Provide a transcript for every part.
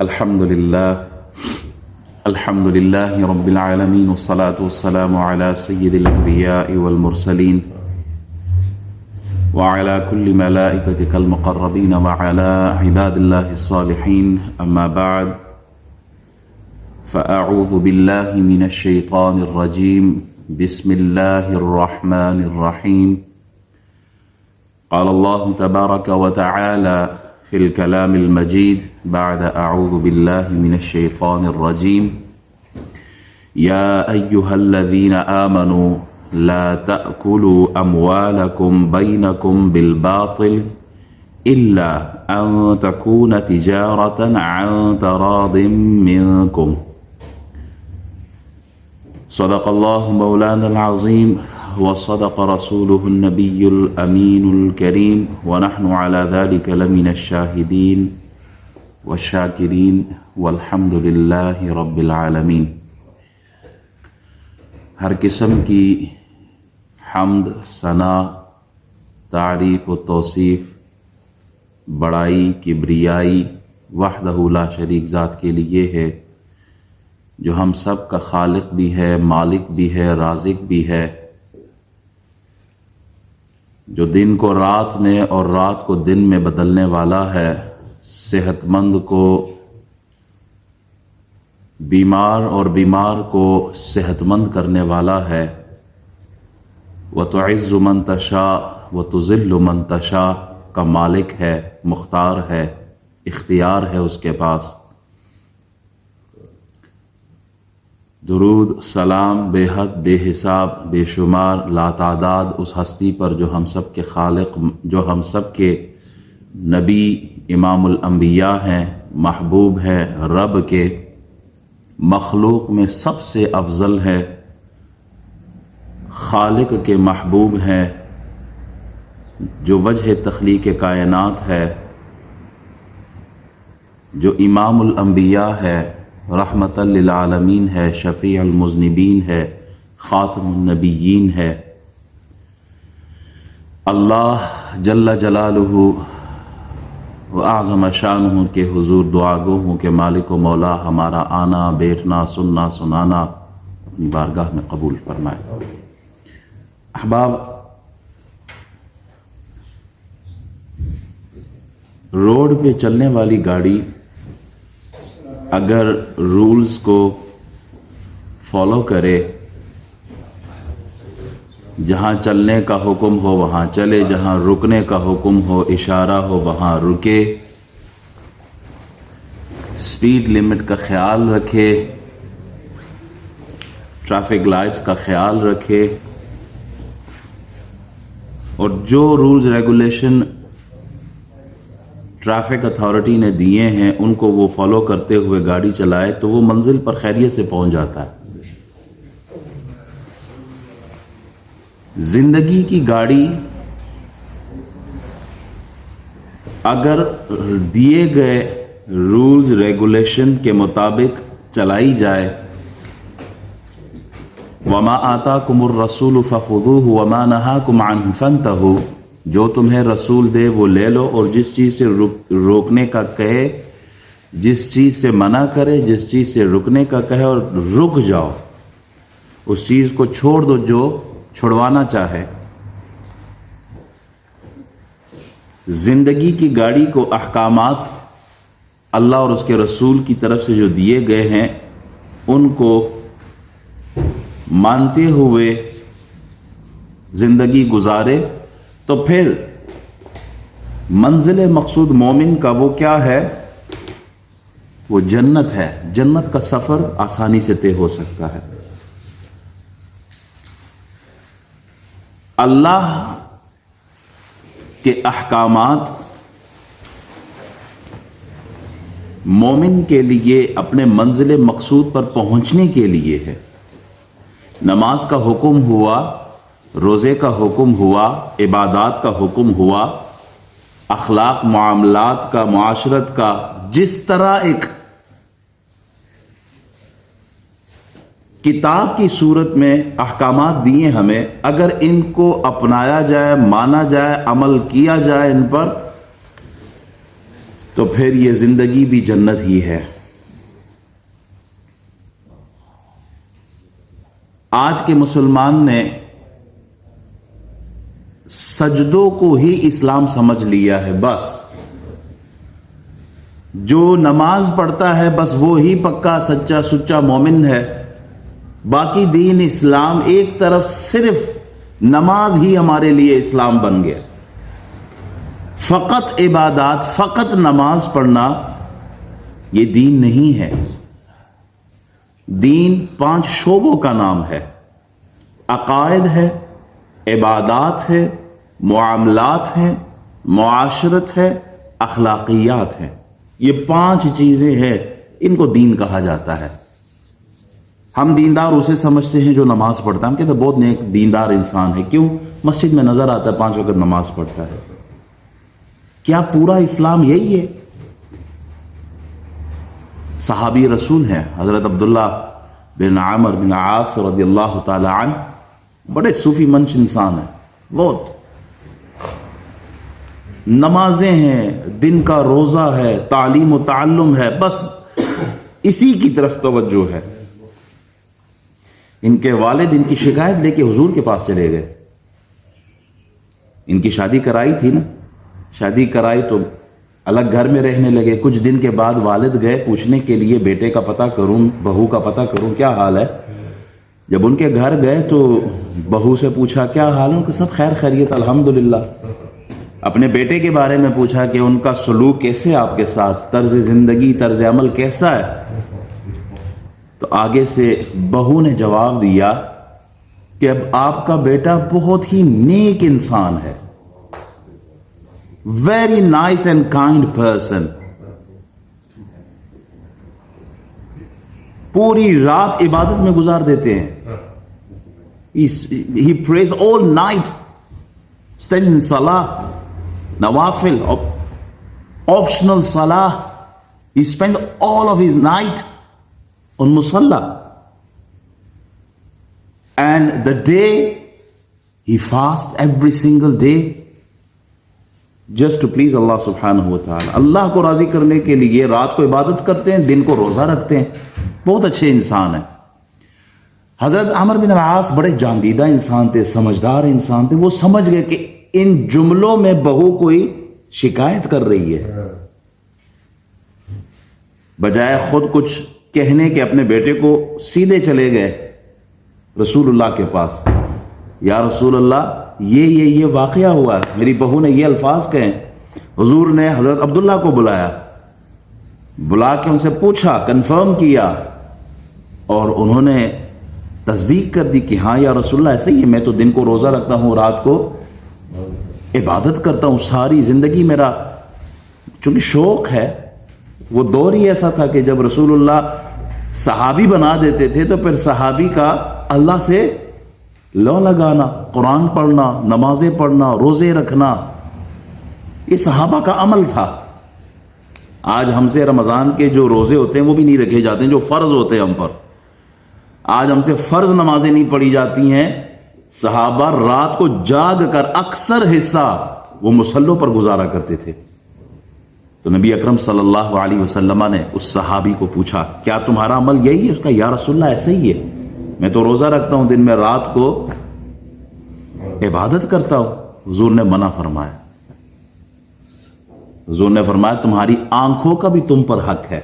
الحمد لله رب العالمين والصلاة والسلام على سيد الأنبياء والمرسلين وعلى كل ملائكتك المقربين وعلى عباد الله الصالحين أما بعد فأعوذ بالله من الشيطان الرجيم بسم الله الرحمن الرحيم قال الله تبارك وتعالى في الكلام المجيد بعد أعوذ بالله من الشيطان الرجيم يا أيها الذين آمنوا لا تأكلوا أموالكم بينكم بالباطل إلا أن تكون تجارة عن تراض منكم صدق الله مولانا العظيم وصدق رسوله النبي الأمين الكريم ونحن على ذلك لمن الشاهدين والشاكرين والحمد لله رب العالمين۔ ہر قسم کی حمد، ثنا، تعریف و توصیف، بڑائی، کبریائی وحدہ لا شریک ذات کے لیے ہے، جو ہم سب کا خالق بھی ہے، مالک بھی ہے، رازق بھی ہے، جو دن کو رات میں اور رات کو دن میں بدلنے والا ہے، صحت مند کو بیمار اور بیمار کو صحت مند کرنے والا ہے، وَتُعِزُّ مَن تَشَاءُ وَتُذِلُّ مَن تَشَاءُ کا مالک ہے، مختار ہے، اختیار ہے اس کے پاس۔ درود سلام بے حد بے حساب بے شمار لاتعداد اس ہستی پر جو ہم سب کے خالق، جو ہم سب کے نبی، امام الانبیاء ہیں، محبوب ہے رب کے، مخلوق میں سب سے افضل ہے، خالق کے محبوب ہیں، جو وجہ تخلیق کائنات ہے، جو امام الانبیاء ہے، رحمت للعالمین ہے، شفیع المذنبین ہے، خاتم النبیین ہے۔ اللہ جل جلالہ و اعظم شانہ کے حضور دعا گو ہوں کہ مالک و مولا ہمارا آنا، بیٹھنا، سننا، سنانا اپنی بارگاہ میں قبول فرمائے۔ احباب، روڈ پہ چلنے والی گاڑی اگر رولز کو فالو کرے، جہاں چلنے کا حکم ہو وہاں چلے، جہاں رکنے کا حکم ہو، اشارہ ہو وہاں رکے، سپیڈ لمٹ کا خیال رکھے، ٹریفک لائٹس کا خیال رکھے، اور جو رولز ریگولیشن ٹریفک اتھارٹی نے دیے ہیں ان کو وہ فالو کرتے ہوئے گاڑی چلائے تو وہ منزل پر خیریت سے پہنچ جاتا ہے۔ زندگی کی گاڑی اگر دیے گئے رولز ریگولیشن کے مطابق چلائی جائے، وَمَا آتَاكُمُ الرَّسُولُ فَخُذُوهُ وَمَا نَهَاكُمْ عَنْهُ فَانْتَهُوا، جو تمہیں رسول دے وہ لے لو، اور جس چیز سے روکنے کا کہے، جس چیز سے منع کرے، جس چیز سے رکنے کا کہے، اور رک جاؤ، اس چیز کو چھوڑ دو جو چھڑوانا چاہے۔ زندگی کی گاڑی کو احکامات اللہ اور اس کے رسول کی طرف سے جو دیے گئے ہیں ان کو مانتے ہوئے زندگی گزارے تو پھر منزل مقصود مومن کا وہ کیا ہے؟ وہ جنت ہے۔ جنت کا سفر آسانی سے طے ہو سکتا ہے۔ اللہ کے احکامات مومن کے لیے اپنے منزل مقصود پر پہنچنے کے لیے ہے۔ نماز کا حکم ہوا، روزے کا حکم ہوا، عبادات کا حکم ہوا، اخلاق، معاملات کا، معاشرت کا، جس طرح ایک کتاب کی صورت میں احکامات دیے ہمیں، اگر ان کو اپنایا جائے، مانا جائے، عمل کیا جائے ان پر، تو پھر یہ زندگی بھی جنت ہی ہے. آج کے مسلمان نے سجدوں کو ہی اسلام سمجھ لیا ہے. بس جو نماز پڑھتا ہے بس وہ ہی پکا سچا سچا مومن ہے. باقی دین اسلام ایک طرف صرف نماز ہی ہمارے لیے اسلام بن گیا. فقط عبادات، فقط نماز پڑھنا یہ دین نہیں ہے. دین 5 شعبوں کا نام ہے. عقائد ہے، عبادات ہے، معاملات ہیں، معاشرت ہے، اخلاقیات ہے. یہ 5 چیزیں ہیں، ان کو دین کہا جاتا ہے. ہم دیندار اسے سمجھتے ہیں جو نماز پڑھتا ہے. ہم کہتے ہیں بہت نیک دیندار انسان ہے. کیوں؟ مسجد میں نظر آتا ہے 5 وقت نماز پڑھتا ہے. کیا پورا اسلام یہی ہے؟ صحابی رسول ہیں حضرت عبداللہ بن عمرو بن عاص رضی اللہ تعالی عنہ، بڑے صوفی منش انسان ہیں. بہت نمازیں ہیں، دن کا روزہ ہے، تعلیم و تعلم ہے، بس اسی کی طرف توجہ ہے. ان کے والد ان کی شکایت لے کے حضور کے پاس چلے گئے. ان کی شادی کرائی تھی نا، شادی کرائی تو الگ گھر میں رہنے لگے. کچھ دن کے بعد والد گئے پوچھنے کے لیے بیٹے کا پتہ کروں، بہو کا پتہ کروں، کیا حال ہے. جب ان کے گھر گئے تو بہو سے پوچھا کیا حال ہے، کہ سب خیر خیریت الحمدللہ. اپنے بیٹے کے بارے میں پوچھا کہ ان کا سلوک کیسے آپ کے ساتھ، طرز زندگی طرز عمل کیسا ہے. تو آگے سے بہو نے جواب دیا کہ اب آپ کا بیٹا بہت ہی نیک انسان ہے، very nice and kind person. پوری رات عبادت میں گزار دیتے ہیں. He prays all night, stands in salah, nawafil, optional salah. He spends all of his night on musalla. And the day he fasts every single day just to please Allah subhanahu wa ta'ala. اللہ کو راضی کرنے کے لیے رات کو عبادت کرتے ہیں، دن کو روزہ رکھتے ہیں. بہت اچھے انسان ہیں. حضرت عمرو بن العاص بڑے جاندیدہ انسان تھے، سمجھدار انسان تھے. وہ سمجھ گئے کہ ان جملوں میں بہو کوئی شکایت کر رہی ہے. بجائے خود کچھ کہنے کے اپنے بیٹے کو سیدھے چلے گئے رسول اللہ کے پاس. یا رسول اللہ یہ واقعہ ہوا، میری بہو نے یہ الفاظ کہے. حضور نے حضرت عبداللہ کو بلایا، بلا کے ان سے پوچھا، کنفرم کیا، اور انہوں نے تصدیق کر دی کہ ہاں یا رسول اللہ ایسے ہی ہے. میں تو دن کو روزہ رکھتا ہوں، رات کو عبادت کرتا ہوں. ساری زندگی میرا چونکہ شوق ہے. وہ دور ہی ایسا تھا کہ جب رسول اللہ صحابی بنا دیتے تھے تو پھر صحابی کا اللہ سے لو لگانا، قرآن پڑھنا، نمازیں پڑھنا، روزے رکھنا، یہ صحابہ کا عمل تھا. آج ہم سے رمضان کے جو روزے ہوتے ہیں وہ بھی نہیں رکھے جاتے ہیں جو فرض ہوتے ہیں ہم پر. آج ہم سے فرض نمازیں نہیں پڑھی جاتی ہیں. صحابہ رات کو جاگ کر اکثر حصہ وہ مصلوں پر گزارا کرتے تھے. تو نبی اکرم صلی اللہ علیہ وسلم نے اس صحابی کو پوچھا کیا تمہارا عمل یہی ہے؟ اس کا یا رسول اللہ ایسا ہی ہے، میں تو روزہ رکھتا ہوں، دن میں رات کو عبادت کرتا ہوں. حضور نے منع فرمایا. حضور نے فرمایا تمہاری آنکھوں کا بھی تم پر حق ہے،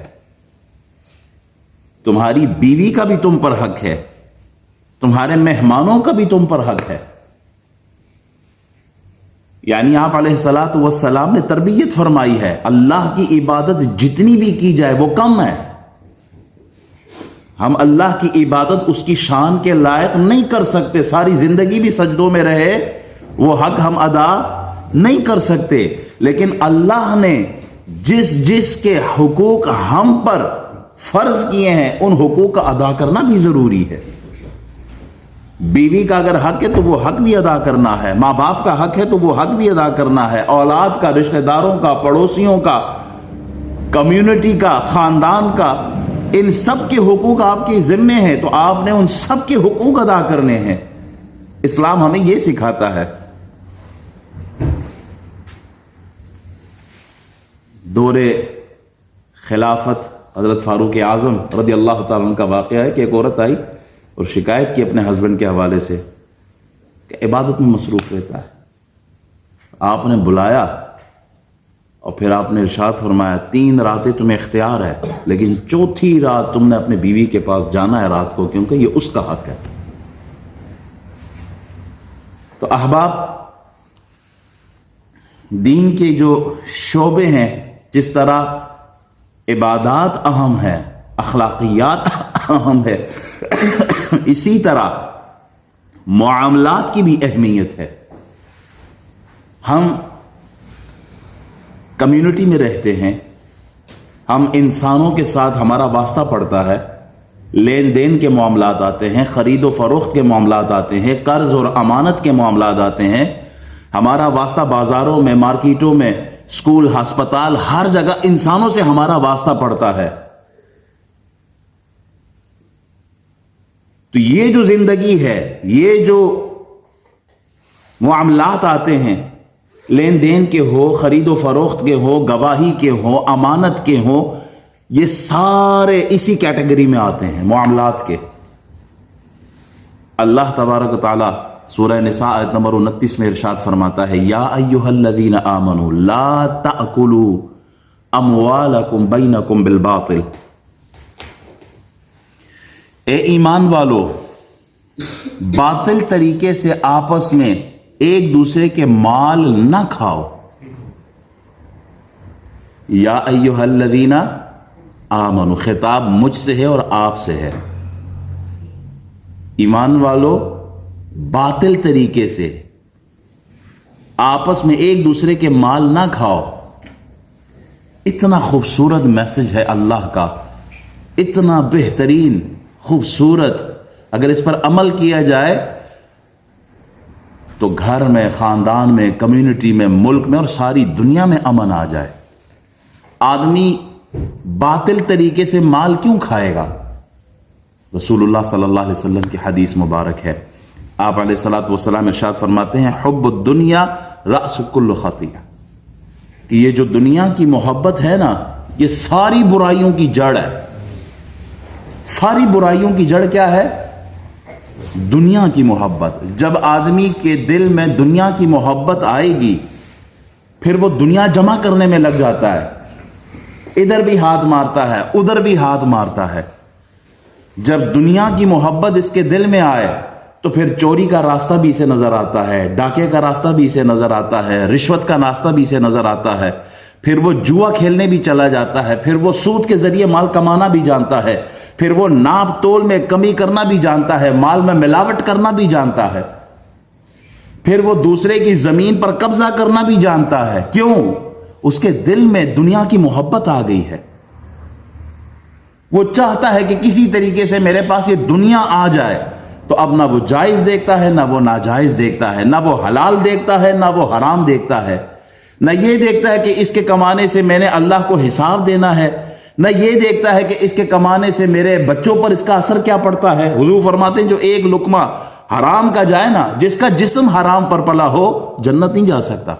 تمہاری بیوی کا بھی تم پر حق ہے، تمہارے مہمانوں کا بھی تم پر حق ہے. یعنی آپ علیہ الصلوۃ والسلام نے تربیت فرمائی ہے اللہ کی عبادت جتنی بھی کی جائے وہ کم ہے. ہم اللہ کی عبادت اس کی شان کے لائق نہیں کر سکتے. ساری زندگی بھی سجدوں میں رہے وہ حق ہم ادا نہیں کر سکتے. لیکن اللہ نے جس کے حقوق ہم پر فرض کیے ہیں ان حقوق کا ادا کرنا بھی ضروری ہے. بیوی کا اگر حق ہے تو وہ حق بھی ادا کرنا ہے، ماں باپ کا حق ہے تو وہ حق بھی ادا کرنا ہے، اولاد کا، رشتہ داروں کا، پڑوسیوں کا، کمیونٹی کا، خاندان کا، ان سب کے حقوق آپ کے ذمے ہیں تو آپ نے ان سب کے حقوق ادا کرنے ہیں. اسلام ہمیں یہ سکھاتا ہے. دور خلافت حضرت فاروق اعظم رضی اللہ تعالیٰ عنہ کا واقعہ ہے کہ ایک عورت آئی اور شکایت کی اپنے ہسبینڈ کے حوالے سے کہ عبادت میں مصروف رہتا ہے. آپ نے بلایا اور پھر آپ نے ارشاد فرمایا 3 راتیں تمہیں اختیار ہے، لیکن 4تھی رات تم نے اپنے بیوی کے پاس جانا ہے رات کو، کیونکہ یہ اس کا حق ہے. تو احباب، دین کے جو شعبے ہیں، جس طرح عبادات اہم ہے، اخلاقیات اہم ہے، اسی طرح معاملات کی بھی اہمیت ہے. ہم کمیونٹی میں رہتے ہیں، ہم انسانوں کے ساتھ ہمارا واسطہ پڑتا ہے، لین دین کے معاملات آتے ہیں، خرید و فروخت کے معاملات آتے ہیں، قرض اور امانت کے معاملات آتے ہیں. ہمارا واسطہ بازاروں میں، مارکیٹوں میں، اسکول، ہسپتال، ہر جگہ انسانوں سے ہمارا واسطہ پڑتا ہے. تو یہ جو زندگی ہے، یہ جو معاملات آتے ہیں، لین دین کے ہو، خرید و فروخت کے ہو، گواہی کے ہو، امانت کے ہو، یہ سارے اسی کیٹیگری میں آتے ہیں، معاملات کے. اللہ تبارک و تعالی سورہ نساء آیت نمبر 29 میں ارشاد فرماتا ہے، یا ایھا الذین آمنوا لا تأکلوا اموالکم بینکم بالباطل. اے ایمان والو، باطل طریقے سے آپس میں ایک دوسرے کے مال نہ کھاؤ. یا ایھا الذین آمنوا، خطاب مجھ سے ہے اور آپ سے ہے. ایمان والو، باطل طریقے سے آپس میں ایک دوسرے کے مال نہ کھاؤ. اتنا خوبصورت میسج ہے اللہ کا، اتنا بہترین، خوبصورت. اگر اس پر عمل کیا جائے تو گھر میں، خاندان میں، کمیونٹی میں، ملک میں اور ساری دنیا میں امن آ جائے. آدمی باطل طریقے سے مال کیوں کھائے گا؟ رسول اللہ صلی اللہ علیہ وسلم کی حدیث مبارک ہے. آپ علیہ الصلوۃ والسلام ارشاد فرماتے ہیں، حب الدنیا رأس کل خطیہ، کہ یہ جو دنیا کی محبت ہے نا، یہ ساری برائیوں کی جڑ ہے. ساری برائیوں کی جڑ کیا ہے؟ دنیا کی محبت. جب آدمی کے دل میں دنیا کی محبت آئے گی، پھر وہ دنیا جمع کرنے میں لگ جاتا ہے، ادھر بھی ہاتھ مارتا ہے، ادھر بھی ہاتھ مارتا ہے. جب دنیا کی محبت اس کے دل میں آئے تو پھر چوری کا راستہ بھی اسے نظر آتا ہے، ڈاکے کا راستہ بھی اسے نظر آتا ہے، رشوت کا راستہ بھی اسے نظر آتا ہے. پھر وہ جوا کھیلنے بھی چلا جاتا ہے، پھر وہ سود کے ذریعے مال کمانا بھی جانتا ہے، پھر وہ ناپ تول میں کمی کرنا بھی جانتا ہے، مال میں ملاوٹ کرنا بھی جانتا ہے، پھر وہ دوسرے کی زمین پر قبضہ کرنا بھی جانتا ہے. کیوں؟ اس کے دل میں دنیا کی محبت آ گئی ہے. وہ چاہتا ہے کہ کسی طریقے سے میرے پاس یہ دنیا آ جائے. تو اب نہ وہ جائز دیکھتا ہے، نہ وہ ناجائز دیکھتا ہے، نہ وہ حلال دیکھتا ہے، نہ وہ حرام دیکھتا ہے. نہ یہ دیکھتا ہے کہ اس کے کمانے سے میں نے اللہ کو حساب دینا ہے، نہ یہ دیکھتا ہے کہ اس کے کمانے سے میرے بچوں پر اس کا اثر کیا پڑتا ہے. حضور فرماتے ہیں جو ایک لقمہ حرام کا جائے نا، جس کا جسم حرام پر پلا ہو، جنت نہیں جا سکتا.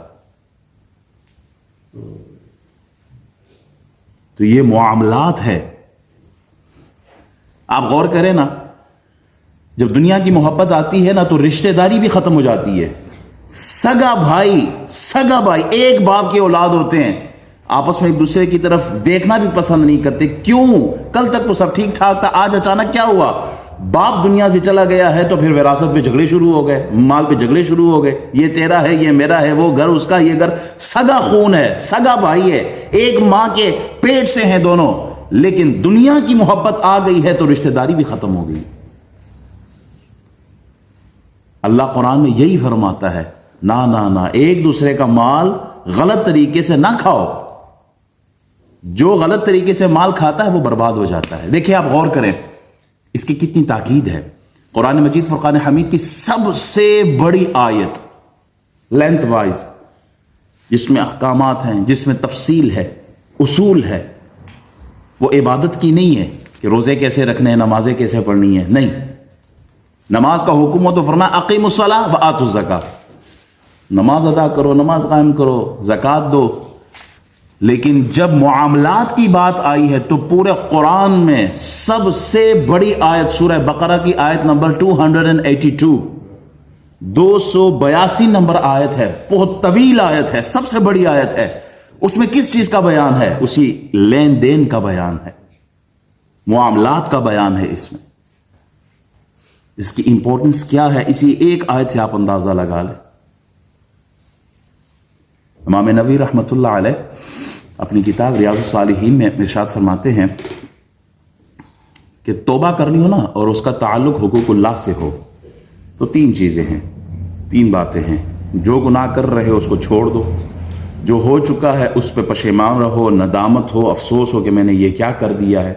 تو یہ معاملات ہے. آپ غور کریں نا، جب دنیا کی محبت آتی ہے نا تو رشتہ داری بھی ختم ہو جاتی ہے. سگا بھائی ایک باپ کے اولاد ہوتے ہیں، آپس میں ایک دوسرے کی طرف دیکھنا بھی پسند نہیں کرتے. کیوں؟ کل تک تو سب ٹھیک ٹھاک تھا، آج اچانک کیا ہوا؟ باپ دنیا سے چلا گیا ہے تو پھر وراثت پہ جھگڑے شروع ہو گئے، مال پہ جھگڑے شروع ہو گئے. یہ تیرا ہے، یہ میرا ہے، وہ گھر اس کا، یہ گھر. سگا خون ہے، سگا بھائی ہے، ایک ماں کے پیٹ سے ہیں دونوں. لیکن دنیا کی محبت آ گئی ہے تو رشتہ داری بھی ختم ہو گئی. اللہ قرآن میں یہی فرماتا ہے، نہ ایک دوسرے کا مال غلط طریقے سے نہ کھاؤ. جو غلط طریقے سے مال کھاتا ہے وہ برباد ہو جاتا ہے. دیکھیں، آپ غور کریں، اس کی کتنی تاکید ہے. قرآن مجید فرقان حمید کی سب سے بڑی آیت، لینتھ وائز، جس میں احکامات ہیں، جس میں تفصیل ہے، اصول ہے. وہ عبادت کی نہیں ہے کہ روزے کیسے رکھنے ہیں، نمازیں کیسے پڑھنی ہے. نہیں، نماز کا حکم ہو تو فرمایا اقیموا الصلاۃ وآتوا الزکاۃ. نماز ادا کرو، نماز قائم کرو، زکوٰۃ دو. لیکن جب معاملات کی بات آئی ہے تو پورے قرآن میں سب سے بڑی آیت سورہ بقرہ کی آیت نمبر 282 282 نمبر آیت ہے، بہت طویل آیت ہے، سب سے بڑی آیت ہے۔ اس میں کس چیز کا بیان ہے؟ اسی لین دین کا بیان ہے، معاملات کا بیان ہے۔ اس میں اس کی امپورٹنس کیا ہے، اسی ایک آیت سے آپ اندازہ لگا لیں۔ امام نووی رحمۃ اللہ علیہ اپنی کتاب ریاض الصالحین میں ارشاد فرماتے ہیں کہ توبہ کرنی ہو نا اور اس کا تعلق حقوق اللہ سے ہو تو تین چیزیں ہیں، تین باتیں ہیں۔ جو گناہ کر رہے ہو اس کو چھوڑ دو، جو ہو چکا ہے اس پہ پشیمان رہو، ندامت ہو، افسوس ہو کہ میں نے یہ کیا کر دیا ہے،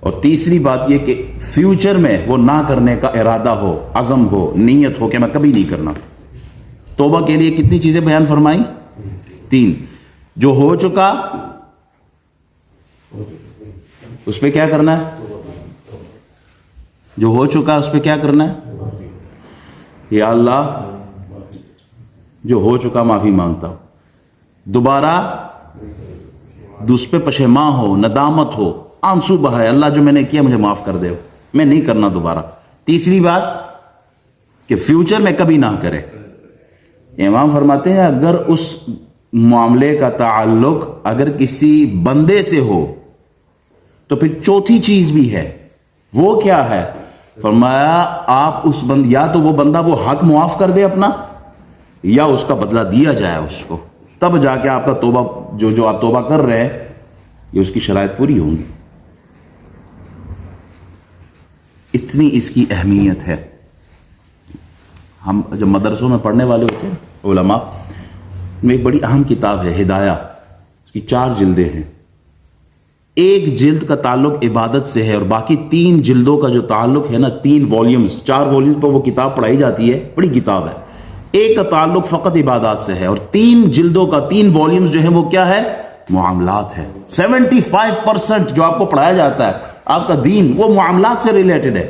اور تیسری بات یہ کہ فیوچر میں وہ نہ کرنے کا ارادہ ہو، عزم ہو، نیت ہو کہ میں کبھی نہیں کرنا۔ توبہ کے لیے کتنی چیزیں بیان فرمائی؟ تین۔ جو ہو چکا اس پہ کیا کرنا ہے؟ جو ہو چکا اس پہ کیا کرنا ہے؟ یا اللہ جو ہو چکا معافی مانگتا ہوں، دوبارہ اس پہ پشیمان ہو، ندامت ہو، آنسو بہائے، اللہ جو میں نے کیا مجھے معاف کر دے، میں نہیں کرنا دوبارہ۔ تیسری بات کہ فیوچر میں کبھی نہ کرے۔ امام فرماتے ہیں اگر اس معاملے کا تعلق اگر کسی بندے سے ہو تو پھر چوتھی چیز بھی ہے، وہ کیا ہے؟ فرمایا آپ اس یا تو وہ بندہ وہ حق معاف کر دے اپنا، یا اس کا بدلہ دیا جائے اس کو، تب جا کے آپ کا توبہ جو آپ توبہ کر رہے ہیں یہ اس کی شرائط پوری ہوں گی۔ اتنی اس کی اہمیت ہے۔ ہم جب مدرسوں میں پڑھنے والے ہوتے ہیں علماء میں ایک بڑی اہم کتاب ہے ہدایہ، اس کی 4 جلدیں ہیں۔ ایک جلد کا تعلق عبادت سے ہے اور باقی 3 جلدوں کا جو تعلق ہے نا، 3 والیومز 4 والیومز پر وہ کتاب پڑھائی جاتی ہے، بڑی کتاب ہے۔ ایک کا تعلق فقط عبادات سے ہے اور 3 جلدوں کا 3 والیومز جو ہیں وہ کیا ہے؟ معاملات ہے۔ 75% جو آپ کو پڑھایا جاتا ہے آپ کا دین وہ معاملات سے ریلیٹڈ ہے۔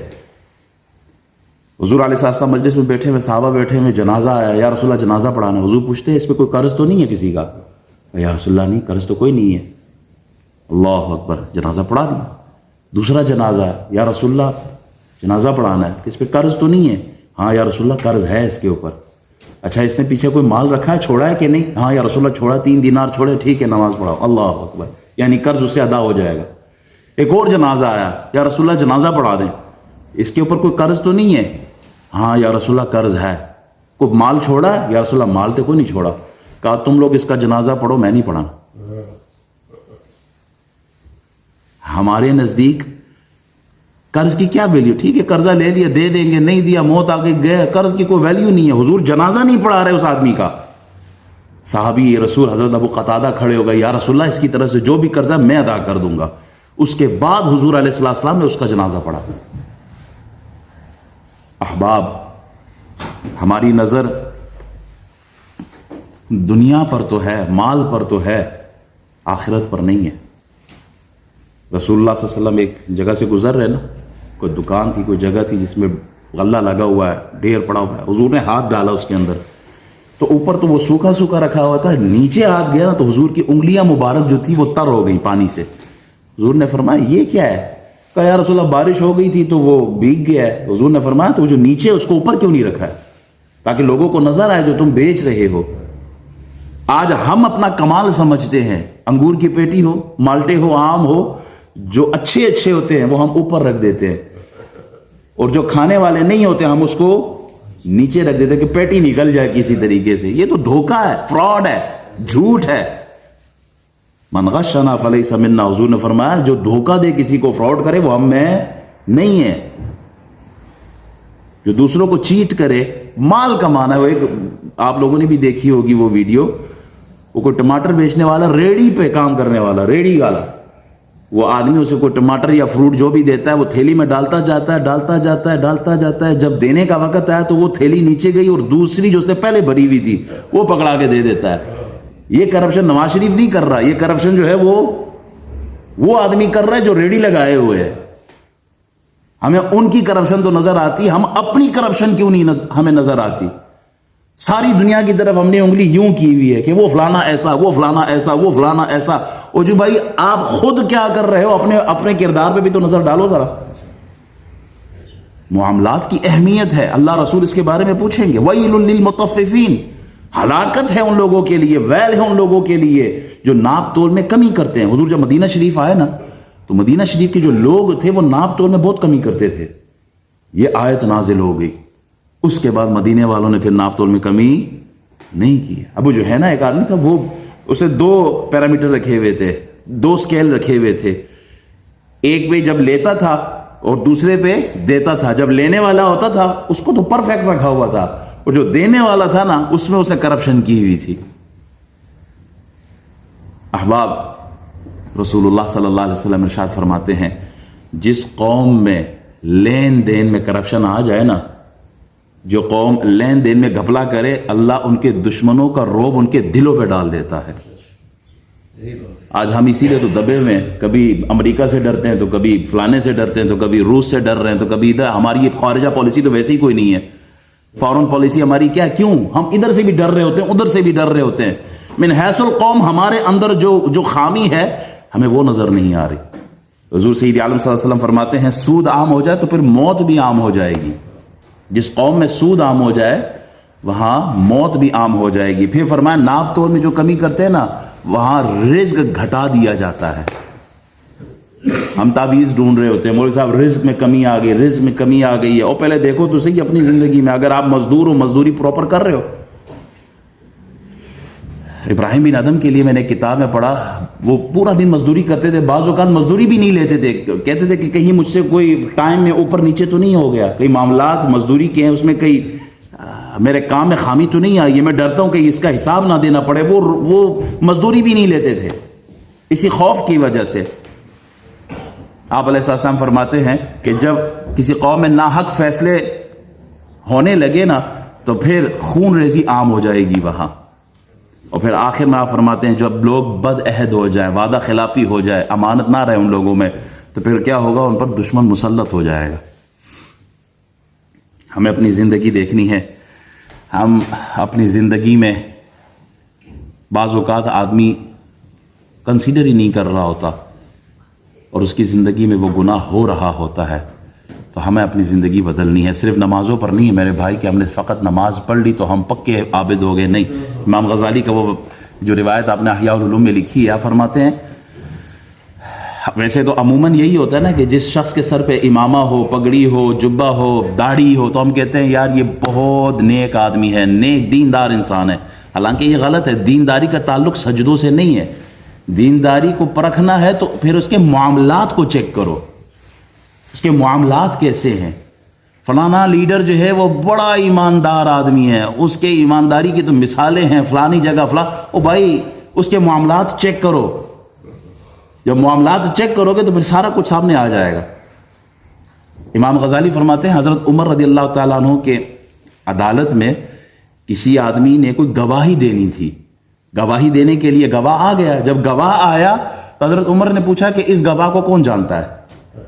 حضور علیہ السلام مجلس میں بیٹھے ہوئے، صحابہ بیٹھے ہوئے، جنازہ آیا، یا رسول اللہ جنازہ پڑھانا ہے۔ حضور پوچھتے ہیں اس پہ کوئی قرض تو نہیں ہے کسی کا؟ یا رسول اللہ نہیں، قرض تو کوئی نہیں ہے۔ اللہ اکبر، جنازہ پڑھا دیا۔ دوسرا جنازہ ہے، یا رسول اللہ جنازہ پڑھانا ہے، اس پہ قرض تو نہیں ہے؟ ہاں یا رسول اللہ قرض ہے اس کے اوپر۔ اچھا اس نے پیچھے کوئی مال رکھا ہے، چھوڑا ہے کہ نہیں؟ ہاں یا رسول اللہ چھوڑا، 3 دینار چھوڑے، ٹھیک ہے نماز پڑھاؤ۔ اللہ اکبر، یعنی قرض اسے ادا ہو جائے گا۔ ایک اور جنازہ آیا، یا رسول اللہ جنازہ پڑھا دیں، اس کے اوپر کوئی قرض تو نہیں ہے؟ ہاں یا رسول اللہ قرض ہے۔ کوئی مال چھوڑا ہے؟ یا رسول اللہ مال تو کوئی نہیں چھوڑا۔ کہا تم لوگ اس کا جنازہ پڑھو، میں نہیں پڑھانا۔ ہمارے نزدیک قرض کی کیا ویلیو؟ ٹھیک ہے قرضہ لے لیا، دے دیں گے، نہیں دیا موت آ گئی گئے، قرض کی کوئی ویلیو نہیں ہے۔ حضور جنازہ نہیں پڑھا رہے اس آدمی کا۔ صحابی رسول حضرت ابو قتادہ کھڑے ہو گئے، یا رسول اللہ اس کی طرف سے جو بھی قرضہ میں ادا کر دوں گا۔ اس کے بعد حضور علیہ السلام نے اس کا جنازہ پڑھا۔ احباب، ہماری نظر دنیا پر تو ہے، مال پر تو ہے، آخرت پر نہیں ہے۔ رسول اللہ صلی اللہ علیہ وسلم ایک جگہ سے گزر رہے نا، کوئی دکان تھی، کوئی جگہ تھی جس میں غلہ لگا ہوا ہے، ڈھیر پڑا ہوا ہے۔ حضور نے ہاتھ ڈالا اس کے اندر تو اوپر تو وہ سوکھا سوکھا رکھا ہوا تھا، نیچے ہاتھ گیا نا تو حضور کی انگلیاں مبارک جو تھی وہ تر ہو گئی پانی سے۔ حضور نے فرمایا یہ کیا ہے؟ کہا یا رسول اللہ بارش ہو گئی تھی تو وہ بھیگ گیا ہے۔ حضور نے فرمایا تو جو نیچے اس کو اوپر کیوں نہیں رکھا ہے؟ تاکہ لوگوں کو نظر آئے جو تم بیچ رہے ہو۔ آج ہم اپنا کمال سمجھتے ہیں، انگور کی پیٹی ہو، مالٹے ہو، آم ہو، جو اچھے اچھے ہوتے ہیں وہ ہم اوپر رکھ دیتے ہیں، اور جو کھانے والے نہیں ہوتے ہم اس کو نیچے رکھ دیتے کہ پیٹی نکل جائے کسی طریقے سے۔ یہ تو دھوکہ ہے، فراڈ ہے، جھوٹ ہے۔ من غشنا فلیس منا، حضور نے فرمایا جو دھوکہ دے کسی کو، فراڈ کرے، وہ ہم میں نہیں ہے۔ جو دوسروں کو چیٹ کرے، مال کمانا ہے۔ وہ ایک آپ لوگوں نے بھی دیکھی ہوگی وہ ویڈیو، وہ کوئی ٹماٹر بیچنے والا، ریڑھی پہ کام کرنے والا، ریڑھی والا، وہ آدمی اسے کوئی ٹماٹر یا فروٹ جو بھی دیتا ہے وہ تھیلی میں ڈالتا جاتا ہے، ڈالتا جاتا ہے، ڈالتا جاتا ہے۔ جب دینے کا وقت آیا تو وہ تھیلی نیچے گئی اور دوسری جو اس نے پہلے بھری ہوئی تھی وہ پکڑا کے دے دیتا ہے۔ یہ کرپشن نواز شریف نہیں کر رہا، یہ کرپشن جو ہے وہ آدمی کر رہا ہے جو ریڑھی لگائے ہوئے ہے۔ ہمیں ان کی کرپشن تو نظر آتی، ہم اپنی کرپشن کیوں نہیں ہمیں نظر آتی؟ ساری دنیا کی طرف ہم نے انگلی یوں کی ہوئی ہے کہ وہ فلانا ایسا، وہ فلانا ایسا، وہ فلانا ایسا. اور جو بھائی آپ خود کیا کر رہے ہو اپنے کردار پہ بھی تو نظر ڈالو ذرا. معاملات کی اہمیت ہے، اللہ رسول اس کے بارے میں پوچھیں گے. وَيْلٌ لِّلْمُطَفِّفِينَ، ہلاکت ہے ان لوگوں کے لیے، ویل ہے ان لوگوں کے لیے جو ناپ تول میں کمی کرتے ہیں. حضور جب مدینہ شریف آئے نا تو مدینہ شریف کے جو لوگ تھے وہ ناپ تول میں بہت کمی کرتے تھے. یہ آیت نازل ہو گئی، اس کے بعد مدینے والوں نے پھر ناپ تول میں کمی نہیں کی. ابو جو ہے نا ایک آدمی تھا، وہ اسے 2 پیرامیٹر رکھے ہوئے تھے، 2 سکیل رکھے ہوئے تھے. ایک پہ جب لیتا تھا اور دوسرے پہ دیتا تھا. جب لینے والا ہوتا تھا اس کو تو پرفیکٹ رکھا ہوا تھا، اور جو دینے والا تھا نا اس میں اس نے کرپشن کی ہوئی تھی. احباب، رسول اللہ صلی اللہ علیہ وسلم ارشاد فرماتے ہیں جس قوم میں لین دین میں کرپشن آ جائے نا، جو قوم لین دین میں گھپلا کرے، اللہ ان کے دشمنوں کا رعب ان کے دلوں پہ ڈال دیتا ہے. آج ہم اسی لیے تو دبے ہوئے ہیں، کبھی امریکہ سے ڈرتے ہیں تو کبھی فلانے سے ڈرتے ہیں تو کبھی روس سے ڈر رہے ہیں تو کبھی ادھر. ہماری یہ خارجہ پالیسی تو ویسے ہی کوئی نہیں ہے، فورن پالیسی ہماری کیا؟ کیوں ہم ادھر سے بھی ڈر رہے ہوتے ہیں، ادھر سے بھی ڈر رہے ہوتے ہیں. من حیث القوم ہمارے اندر جو خامی ہے ہمیں وہ نظر نہیں آ رہی. حضور سید عالم صلی اللہ علیہ وسلم فرماتے ہیں سود عام ہو جائے تو پھر موت بھی عام ہو جائے گی. جس قوم میں سود عام ہو جائے وہاں موت بھی عام ہو جائے گی. پھر فرمایا ناپ تول میں جو کمی کرتے ہیں نا وہاں رزق گھٹا دیا جاتا ہے. ہم تعویذ ڈھونڈ رہے ہوتے ہیں، مولوی صاحب رزق میں کمی آ گئی، رزق میں کمی آ گئی ہے. اور پہلے دیکھو تو صحیح اپنی زندگی میں، اگر آپ مزدور ہو، مزدوری پراپر کر رہے ہو. ابراہیم بن ادم کے لیے میں نے کتاب میں پڑھا، وہ پورا دن مزدوری کرتے تھے، بعض اوقات مزدوری بھی نہیں لیتے تھے. کہتے تھے کہ کہیں مجھ سے کوئی ٹائم میں اوپر نیچے تو نہیں ہو گیا، کئی معاملات مزدوری کے ہیں اس میں کئی میرے کام میں خامی تو نہیں آئی ہے، میں ڈرتا ہوں کہ اس کا حساب نہ دینا پڑے. وہ مزدوری بھی نہیں لیتے تھے اسی خوف کی وجہ سے. آپ علیہ السلام فرماتے ہیں کہ جب کسی قوم میں ناحق فیصلے ہونے لگے نا تو پھر خون ریزی عام ہو جائے گی وہاں. اور پھر آخر میں آپ فرماتے ہیں جب لوگ بد عہد ہو جائے، وعدہ خلافی ہو جائے، امانت نہ رہے ان لوگوں میں، تو پھر کیا ہوگا؟ ان پر دشمن مسلط ہو جائے گا. ہمیں اپنی زندگی دیکھنی ہے. ہم اپنی زندگی میں بعض اوقات آدمی کنسیڈر ہی نہیں کر رہا ہوتا اور اس کی زندگی میں وہ گناہ ہو رہا ہوتا ہے. تو ہمیں اپنی زندگی بدلنی ہے. صرف نمازوں پر نہیں ہے میرے بھائی کہ ہم نے فقط نماز پڑھ لی تو ہم پکے عابد ہو گئے، نہیں. امام غزالی کا وہ جو روایت آپ نے احیاء العلوم میں لکھی ہے، آپ فرماتے ہیں ویسے تو عموماً یہی ہوتا ہے نا کہ جس شخص کے سر پہ امامہ ہو، پگڑی ہو، جبہ ہو، داڑھی ہو تو ہم کہتے ہیں یار یہ بہت نیک آدمی ہے، نیک دیندار انسان ہے. حالانکہ یہ غلط ہے. دینداری کا تعلق سجدوں سے نہیں ہے. دینداری کو پرکھنا ہے تو پھر اس کے معاملات کو چیک کرو، اس کے معاملات کیسے ہیں. فلانا لیڈر جو ہے وہ بڑا ایماندار آدمی ہے، اس کے ایمانداری کی تو مثالیں ہیں فلانی جگہ او بھائی اس کے معاملات چیک کرو. جب معاملات چیک کرو گے تو پھر سارا کچھ سامنے آ جائے گا. امام غزالی فرماتے ہیں حضرت عمر رضی اللہ تعالیٰ عنہ کے عدالت میں کسی آدمی نے کوئی گواہی دینی تھی. گواہی دینے کے لیے گواہ آ گیا. جب گواہ آیا تو حضرت عمر نے پوچھا کہ اس گواہ کو کون جانتا ہے؟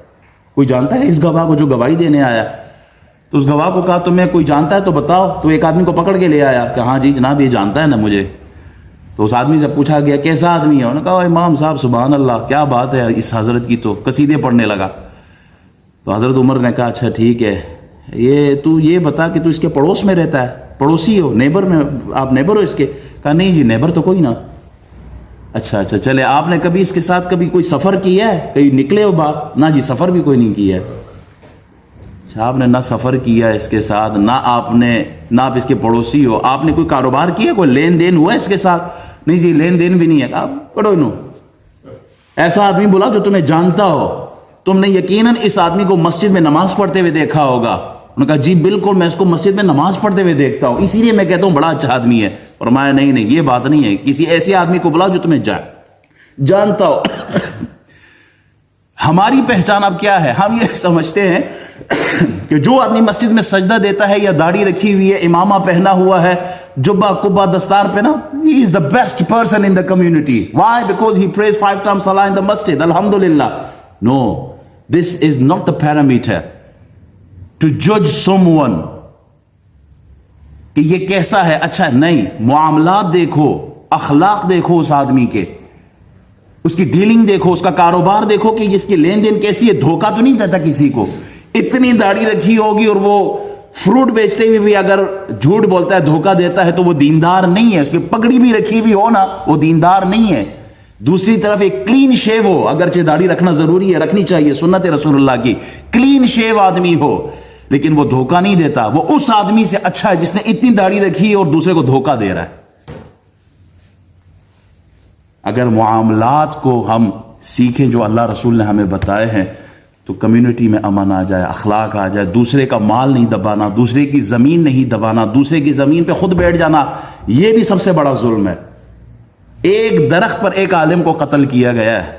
کوئی جانتا ہے اس گواہ کو جو گواہی دینے آیا؟ تو اس گواہ کو کہا تمہیں کوئی جانتا ہے تو بتاؤ. تو ایک آدمی کو پکڑ کے لے آیا کہ ہاں جی جناب یہ جانتا ہے نا مجھے. تو اس آدمی سے پوچھا گیا کیسا آدمی ہے؟ انہوں نے کہا امام صاحب سبحان اللہ کیا بات ہے اس حضرت کی. تو قصیدے پڑھنے لگا. تو حضرت عمر نے کہا اچھا ٹھیک ہے، تو یہ بتا کہ تو اس کے پڑوس میں رہتا ہے، پڑوسی ہو، نیبر میں، آپ نیبر ہو اس کے؟ کہا نہیں جی نیبر تو کوئی نہ. اچھا چلے آپ نے کبھی اس کے ساتھ کبھی کوئی سفر کیا ہے؟ کہیں نکلے ہو باہر؟ نہ جی سفر بھی کوئی نہیں کیا ہے. آپ نے نہ سفر کیا اس کے ساتھ، نہ آپ اس کے پڑوسی ہو. آپ نے کوئی کاروبار کیا، کوئی لین دین ہوا اس کے ساتھ؟ نہیں جی لین دین بھی نہیں ہے. آپ پڑھو انہوں ایسا آدمی بولا جو تمہیں جانتا ہو، تم نے یقیناً اس آدمی کو مسجد میں نماز پڑھتے ہوئے دیکھا ہوگا. انہوں نے کہا جی بالکل میں اس کو مسجد میں نماز پڑھتے ہوئے دیکھتا ہوں، اسی لیے میں کہتا ہوں بڑا اچھا آدمی ہے. اور میں نہیں یہ بات نہیں ہے، کسی ایسے آدمی کو بلا جو تمہیں جانتا ہو. ہماری پہچان اب کیا ہے؟ ہم یہ سمجھتے ہیں کہ جو آدمی مسجد میں سجدہ دیتا ہے یا داڑھی رکھی ہوئی ہے، امامہ پہنا ہوا ہے، جبہ کبہ دستار پہ نا، he is the best person in the community. Why? Because he prays 5 times salah in the masjid. Alhamdulillah. No, this is not the parameter to judge someone. کہ یہ کیسا ہے. اچھا نہیں, معاملات دیکھو, اخلاق دیکھو اس آدمی کے, اس کی ڈیلنگ دیکھو, اس کا کاروبار دیکھو کہ اس کی لین دین کیسی ہے. دھوکہ تو نہیں دیتا کسی کو. اتنی داڑھی رکھی ہوگی اور وہ فروٹ بیچتے ہوئے بھی اگر جھوٹ بولتا ہے, دھوکہ دیتا ہے, تو وہ دیندار نہیں ہے. اس کی پگڑی بھی رکھی ہوئی ہو نا, وہ دیندار نہیں ہے. دوسری طرف ایک کلین شیو ہو, اگرچہ داڑھی رکھنا ضروری ہے, رکھنی چاہیے, سنت رسول اللہ کی, کلین شیو آدمی ہو, لیکن وہ دھوکہ نہیں دیتا. وہ اس آدمی سے اچھا ہے جس نے اتنی داڑھی رکھی ہے اور دوسرے کو دھوکہ دے رہا ہے. اگر معاملات کو ہم سیکھیں جو اللہ رسول نے ہمیں بتائے ہیں, تو کمیونٹی میں امن آ جائے, اخلاق آ جائے. دوسرے کا مال نہیں دبانا, دوسرے کی زمین نہیں دبانا, دوسرے کی زمین پہ خود بیٹھ جانا, یہ بھی سب سے بڑا ظلم ہے. ایک درخت پر ایک عالم کو قتل کیا گیا ہے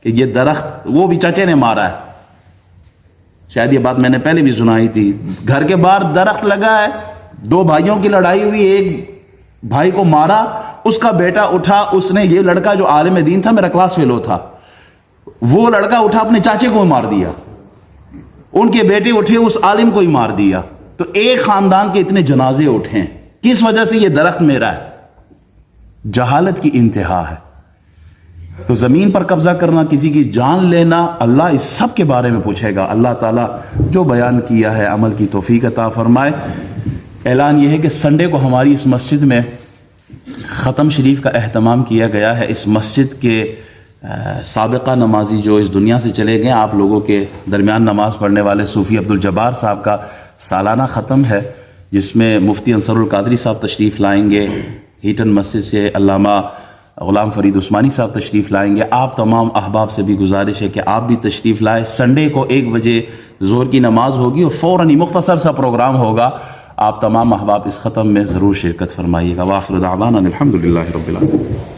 کہ یہ درخت وہ بھی چچے نے مارا ہے. شاید یہ بات میں نے پہلے بھی سنائی تھی. گھر کے باہر درخت لگا ہے, دو بھائیوں کی لڑائی ہوئی, ایک بھائی کو مارا, اس کا بیٹا اٹھا, اس نے, یہ لڑکا جو عالم دین تھا, میرا کلاس فیلو تھا, وہ لڑکا اٹھا اپنے چاچے کو مار دیا. ان کے بیٹے اٹھے اس عالم کو ہی مار دیا. تو ایک خاندان کے اتنے جنازے اٹھے, کس وجہ سے؟ یہ درخت میرا ہے. جہالت کی انتہا ہے. تو زمین پر قبضہ کرنا, کسی کی جان لینا, اللہ اس سب کے بارے میں پوچھے گا. اللہ تعالیٰ جو بیان کیا ہے عمل کی توفیق عطا فرمائے. اعلان یہ ہے کہ سنڈے کو ہماری اس مسجد میں ختم شریف کا اہتمام کیا گیا ہے. اس مسجد کے سابقہ نمازی جو اس دنیا سے چلے گئے, آپ لوگوں کے درمیان نماز پڑھنے والے صوفی عبدالجبار صاحب کا سالانہ ختم ہے, جس میں مفتی انصر القادری صاحب تشریف لائیں گے. ہیٹن مسجد سے علامہ غلام فرید عثمانی صاحب تشریف لائیں گے. آپ تمام احباب سے بھی گزارش ہے کہ آپ بھی تشریف لائیں. سنڈے کو 1 بجے ظہر کی نماز ہوگی اور فوراً ہی مختصر سا پروگرام ہوگا. آپ تمام احباب اس ختم میں ضرور شرکت فرمائیے گا. وآخر دعوانا الحمدللہ رب العالمین.